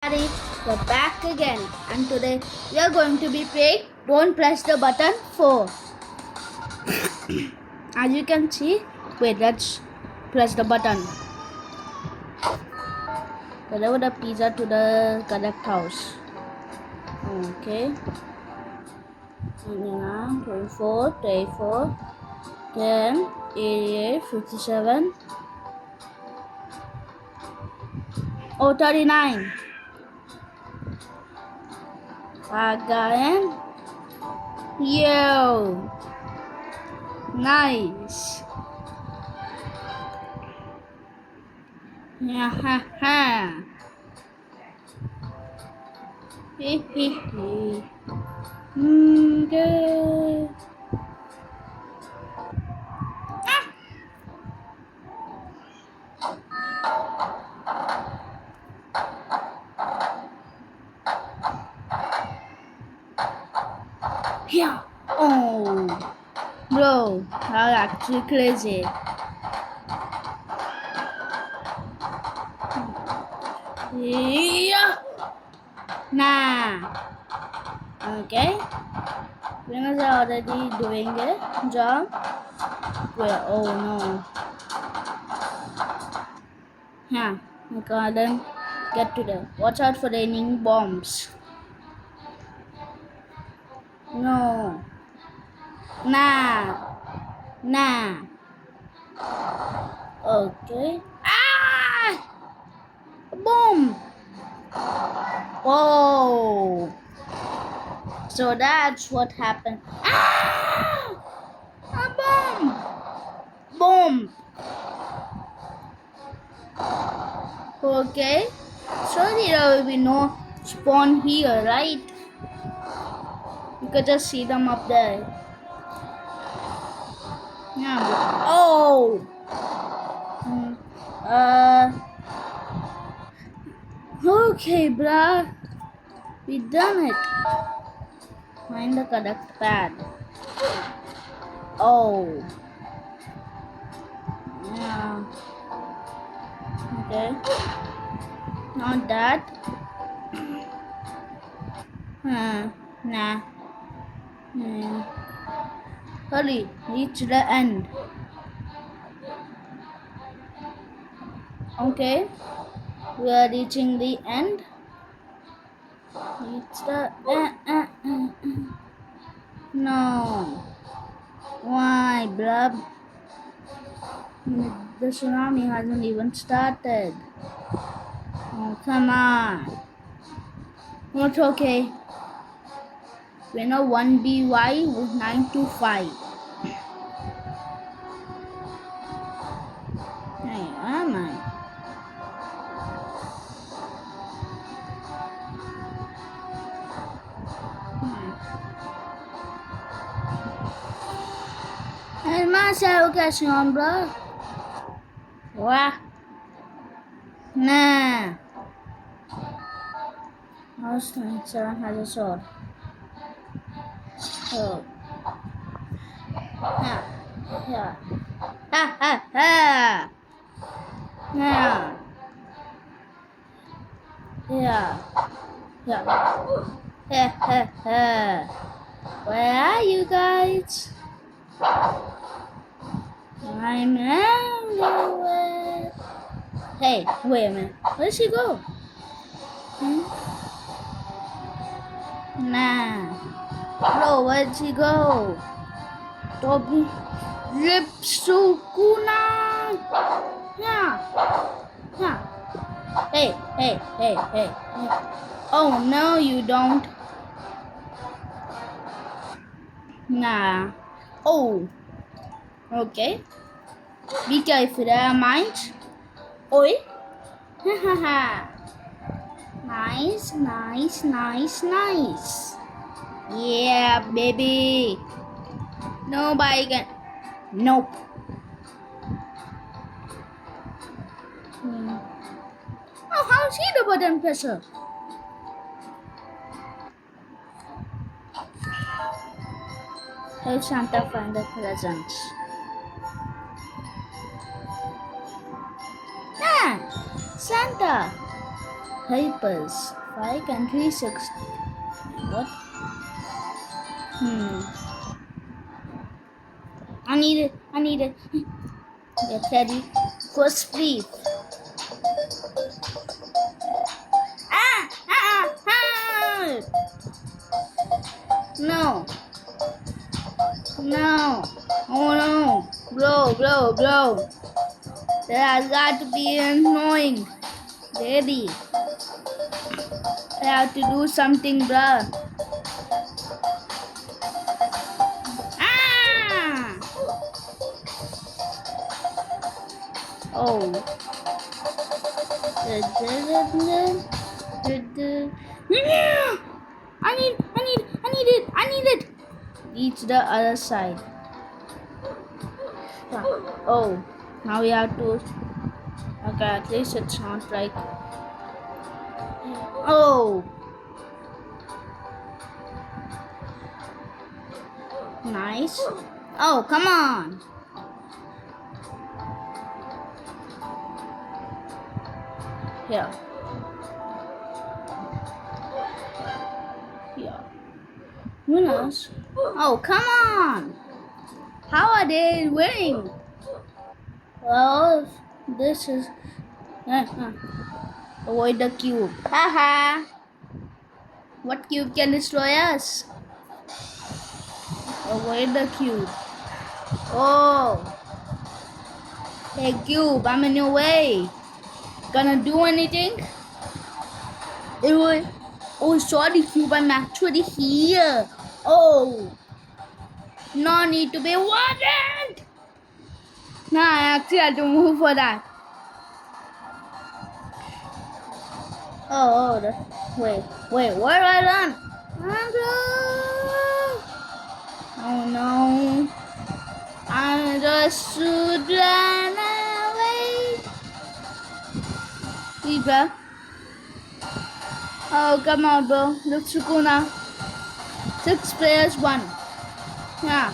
Everybody, we're back again, and today we are going to be playing Don't Press the Button 4. As you can see, wait, let's press the button. Deliver the pizza to the correct house. Okay. 24, 34, 10, 88, 57. Oh, 39. Again. Yo. Nice. Yeah, ha, ha. Hee, hee, hee. Okay. Yeah. Oh, bro, that's actually crazy. Yeah. Nah. Okay. Winners are already doing it. Job. Wait. Oh no. Yeah. I couldn't get to them. Watch out for raining bombs. No. Nah. Nah. Okay. Ah! Boom! Whoa! So that's what happened. Ah! A bomb! Boom! Okay. Surely there will be no spawn here, right? You could just see them up there. Yeah. Oh! Okay, bruh. We done it. Find the correct pad. Oh. Yeah. Okay. Not that. Nah. Hurry, reach the end. Okay. We are reaching the end. Reach the No. Why, bruh? The tsunami hasn't even started. Oh, come on. It's okay. Winner 1BY with 925. Hey, am I? Hey, myself catching on, bro. What? Nah. House 27 has a sword. Oh. Ha. Yeah. Ha ha ha. Yeah. Yeah. Yeah. Ha ha ha. Where are you guys? I'm everywhere. Hey, wait a minute. Where'd she go? Nah. Bro, where'd she go? Toby. Ripsukuna. Yeah. Yeah. Hey, hey, hey, hey, hey. Oh, no, you don't. Nah. Oh. Okay. Be careful, mind. Oi. Hahaha. Nice, nice, nice, nice. Yeah, baby. Nobody can. Nope. Oh, how's he the button presser? Help Santa find the presents. Ah, Santa. papers. 5 countries, 6. What? I need it. Get ready. First brief. No. Oh no. Bro. There has got to be annoying. Ready. I have to do something, bruh. Oh. I need it. Reach the other side. Oh, now we have to. Okay, at least it's not like. Oh. Nice. Oh, come on. Here. Who knows? Oh, come on. How are they winning? Well, this is... Avoid the cube. Haha. What cube can destroy us? Avoid the cube. Oh. Hey cube, I'm in your way. Gonna do anything? Oh, sorry cube, I'm actually here. Oh. No need to be worried. Nah, I actually had to move for that. Oh, wait, where do I run? Oh no. I just should run away. See, bro. Oh, come on, bro. Let's go now. 6 players, 1. Yeah.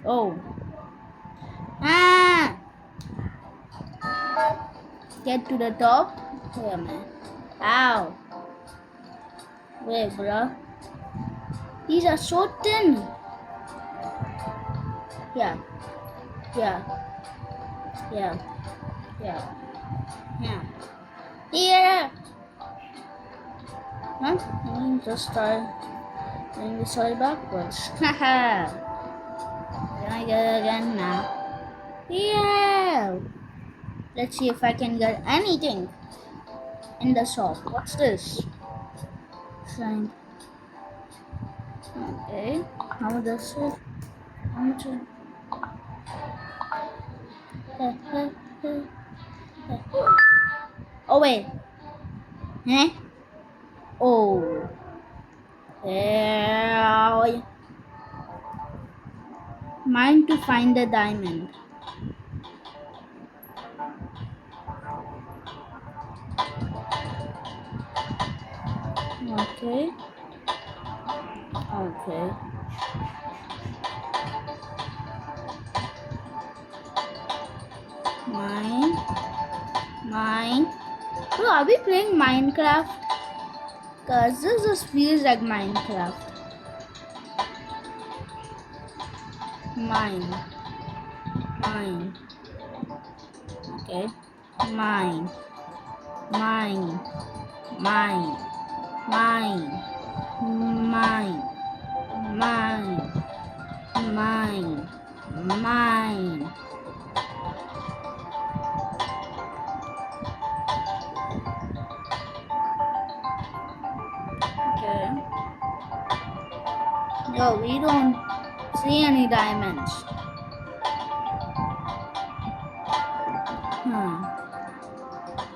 Oh. Get to the top. Wait, man. Ow. Wait, bro. These are so thin. Yeah. Huh? I mean, just try doing this all backwards. Haha. Can I get it again now? Yeah. Let's see if I can get anything in the shop. What's this? Sign. Okay. How does it? How much? Oh wait. Eh? Oh. Yeah. Mine to find the diamond. Okay. Mine. Bro, are we playing Minecraft? Cause this just feels like Minecraft. Mine. Okay. Mine. Okay. No, we don't see any diamonds.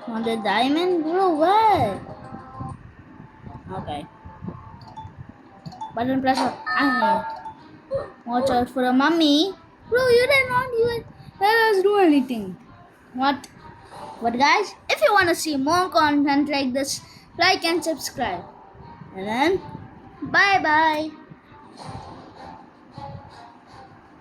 Want a diamond? Bro, what? Okay. Button press. Watch out for a mummy. Bro, you did not even let us do anything. What? But guys, if you want to see more content like this, like and subscribe. And then, bye bye.